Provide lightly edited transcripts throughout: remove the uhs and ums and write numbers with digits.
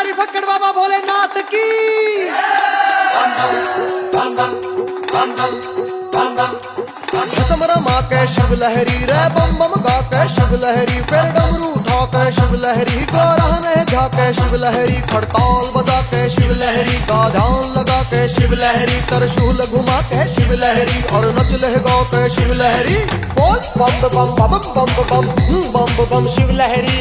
बिहारी फक्कड़ बाबा भोलेनाथ की। भस्म रमा के शिव लहरी रे बम बम गा के शिव लहरी, फिर डमरू उठा के शिव लहरी, गोरहन गा के शिव लहरी, खड़ताल बजा के शिव लहरी, का ध्यान लगा के शिव लहरी, त्रिशूल घुमा के शिव लहरी, और नच लहगा के शिव लहरी। बोल बम बम बम बम बम बम बम शिव लहरी।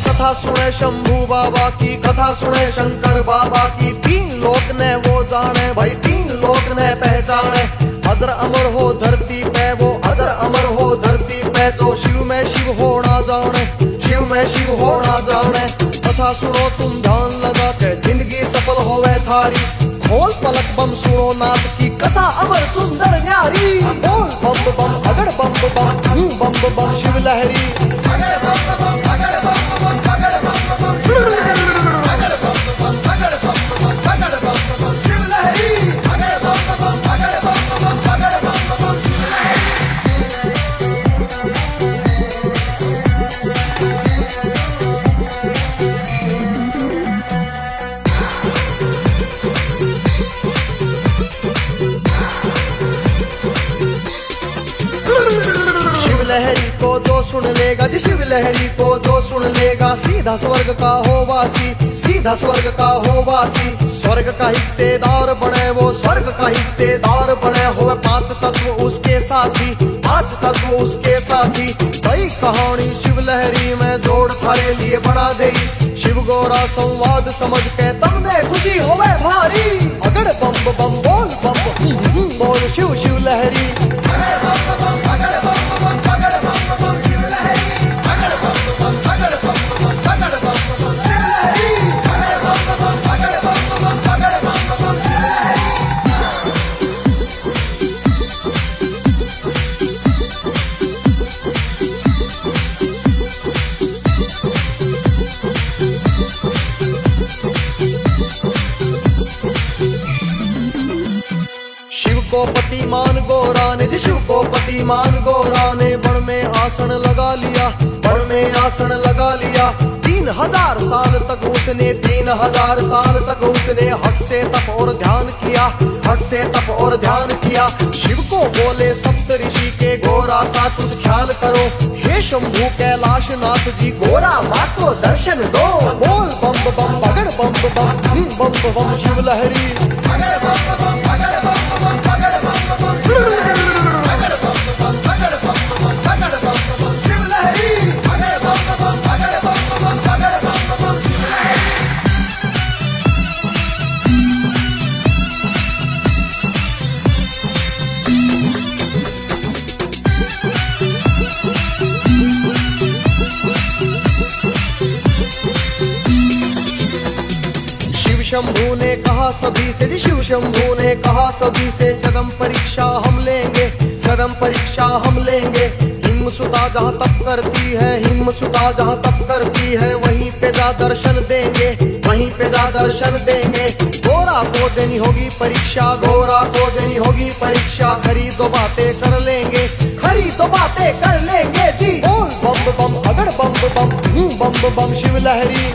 कथा सुने शंभू बाबा की, कथा सुने शंकर बाबा की, तीन लोक ने वो जाने भाई, तीन लोक ने पहचाने। अजर अमर हो धरती पे वो, अजर अमर हो धरती पे, जो शिव में शिव हो ना जाने, शिव में शिव हो ना जाने। कथा सुनो तुम ध्यान लगा के, जिंदगी सफल होवे थारी, खोल पलक बम सुनो नाथ की कथा अमर सुंदर न्यारी। बोल बम बम अगड़ बम बम बम बम शिव लहरी। लहरी को जो सुन लेगा जी, शिव लहरी को जो सुन लेगा, सीधा स्वर्ग का हो वासी, सीधा स्वर्ग का हो वासी। स्वर्ग का हिस्सेदार बने वो, स्वर्ग का हिस्सेदार बने हो, पांच तत्व उसके साथी, पांच तत्व उसके साथी। कई कहानी शिव लहरी में जोड़ थारे लिए बना दे, शिव गौरा संवाद समझ के तमने खुशी होवे भारी। अगड़ बम बम बोल बम बोल शिव शिव लहरी। को पतिमान गोरा ने जी, शिव को पतिमान गोरा ने, बण में आसन लगा लिया, बण में आसन लगा लिया। 3000 साल तक उसने, 3000 साल तक उसने हट से तप और ध्यान किया, हट से तप और ध्यान किया। शिव को बोले सप्त ऋषि के, गोरा का तुझ ख्याल करो, हे शंभू कैलाश नाथ जी, गोरा माँ को दर्शन दो। बोल बम बम बगड़ बम बम बम शिव लहरी। शंभू ने कहा सभी से जी, शिव शंभू ने कहा सभी से, सदम परीक्षा हम लेंगे, सदम परीक्षा हम लेंगे। हिम सुता जहाँ तप करती है, हिम सुता जहाँ तप करती है, वहीं पे जा दर्शन देंगे, वहीं पे जा दर्शन देंगे। गोरा को देनी होगी परीक्षा, गोरा को देनी होगी परीक्षा, खरी दो बातें कर लेंगे, खरी दो बातें कर लेंगे जी। बोल बम बम अगड़ बम बम शिव लहरी।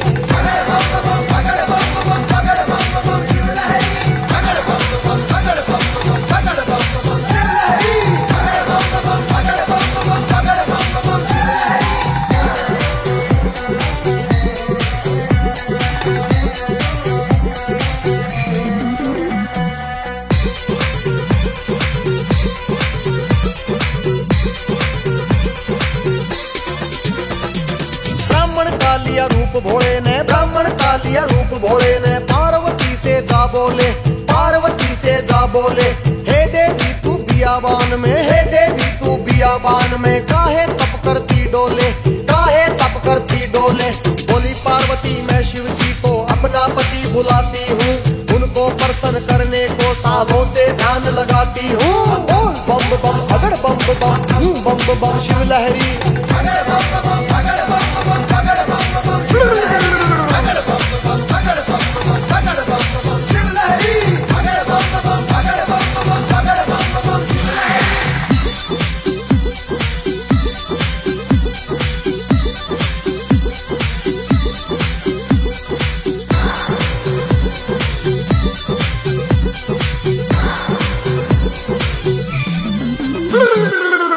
लिया रूप भोले ने, ब्राह्मण का लिया रूप भोले ने, पार्वती से जा बोले, पार्वती से जा बोले, हे देवी तू बियाबान में, हे देवी तू बियाबान में, काहे तप करती डोले, काहे तप करती डोले। बोली पार्वती मैं शिव जी को अपना पति बुलाती हूँ, उनको पर दर्शन करने को सालों से ध्यान लगाती हूँ। बोल बम बम अगड़ बम बम बम बम शिव लहरी।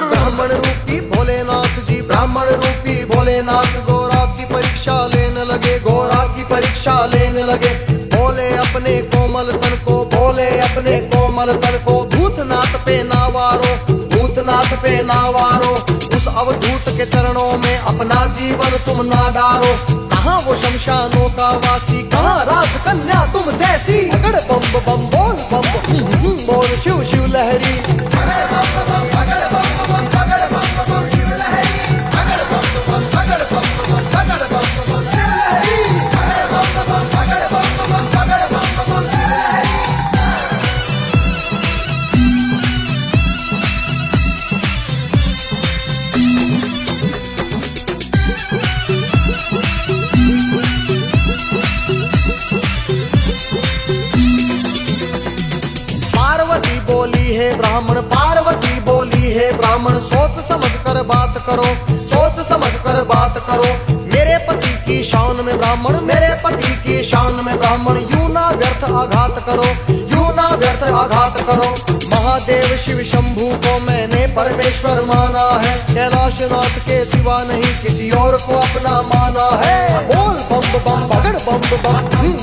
ब्राह्मण रूपी भोलेनाथ जी, ब्राह्मण रूपी भोलेनाथ गोरा की परीक्षा लेने लगे, गोरा की परीक्षा लेने लगे। बोले अपने कोमल तन को, बोले अपने कोमल तन को, भूतनाथ पे नावारो, भूतनाथ पे नावारो। उस अवधूत के चरणों में अपना जीवन तुम ना डारो। कहाँ वो शमशानों का वासी, कहाँ राजकन्या तुम जैसी। अगड़ बम बम बोल बम बोल शिव शिव लहरी। पार्वती बोली है ब्राह्मण, पार्वती बोली है ब्राह्मण, सोच समझ कर बात करो, सोच समझ कर बात करो। मेरे पति की शान में ब्राह्मण, मेरे पति की शान में ब्राह्मण, यूं ना व्यर्थ आघात करो, यूं ना व्यर्थ आघात करो। महादेव शिव शंभू को मैंने परमेश्वर माना है, कैलाशनाथ के सिवा नहीं किसी और को अपना माना है। बोल बम बम बगड़ बम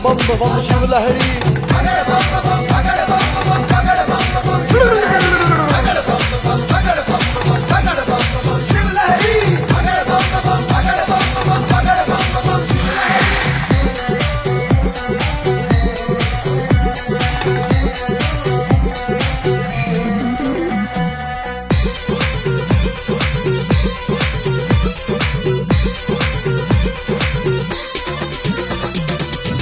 बम बम शिव लहरी।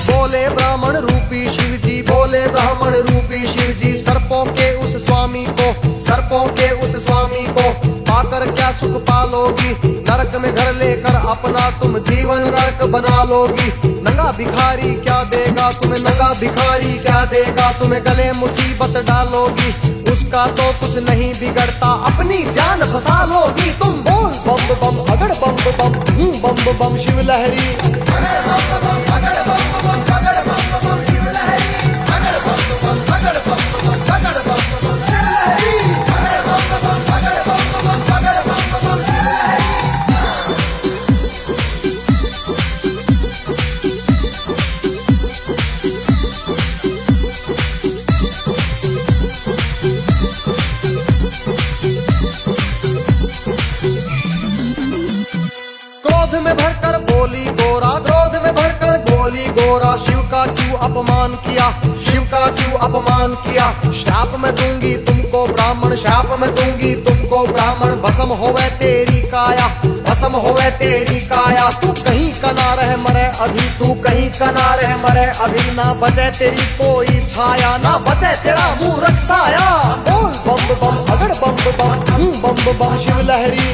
बोले ब्राह्मण रूपी शिव जी, बोले ब्राह्मण रूपी शिव जी, सर्पों के उस स्वामी को, सर्पों के उस स्वामी को पाकर क्या सुख पालोगी। नरक में घर लेकर अपना तुम जीवन नरक बना लोगी। नंगा भिखारी क्या देगा तुम्हें, नंगा भिखारी क्या देगा तुम्हें, गले मुसीबत डालोगी। उसका तो कुछ नहीं बिगड़ता, अपनी जान फंसा लोगी तुम। बोल बम बम अगड़ बम बम शिव लहरी। क्रोध में भरकर बोली गोरा, क्रोध में भरकर बोली गोरा, शिव का क्यों अपमान किया, शिव का क्यों अपमान किया। श्राप में दूंगी तुमको ब्राह्मण, श्राप में दूंगी तुमको ब्राह्मण, भस्म होवे तेरी काया, भस्म होवे तेरी काया। तू कहीं का ना रह मरे अभी, तू कहीं का ना रह मरे अभी, ना बचे तेरी कोई छाया, ना बचे तेरा मूरख साया। बोल बम बम अगड़ बम बम शिव लहरी।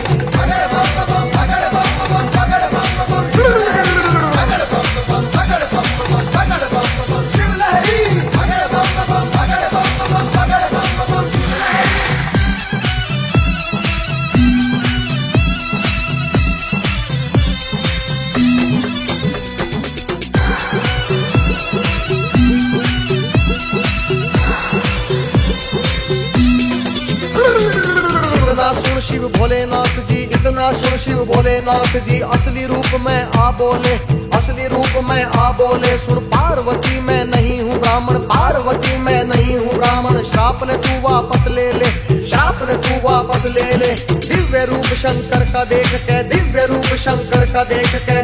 इतना सुन शिव भोलेनाथ जी, इतना सुन शिव भोलेनाथ जी, असली रूप में आ बोले, असली रूप में आ बोले। सुन पार्वती मैं नहीं हूँ ब्राह्मण, पार्वती मैं नहीं हूँ ब्राह्मण, श्राप ने तू वापस ले ले, श्राप ने तू वापस ले ले। दिव्य रूप शंकर का देख के, दिव्य रूप शंकर का देख के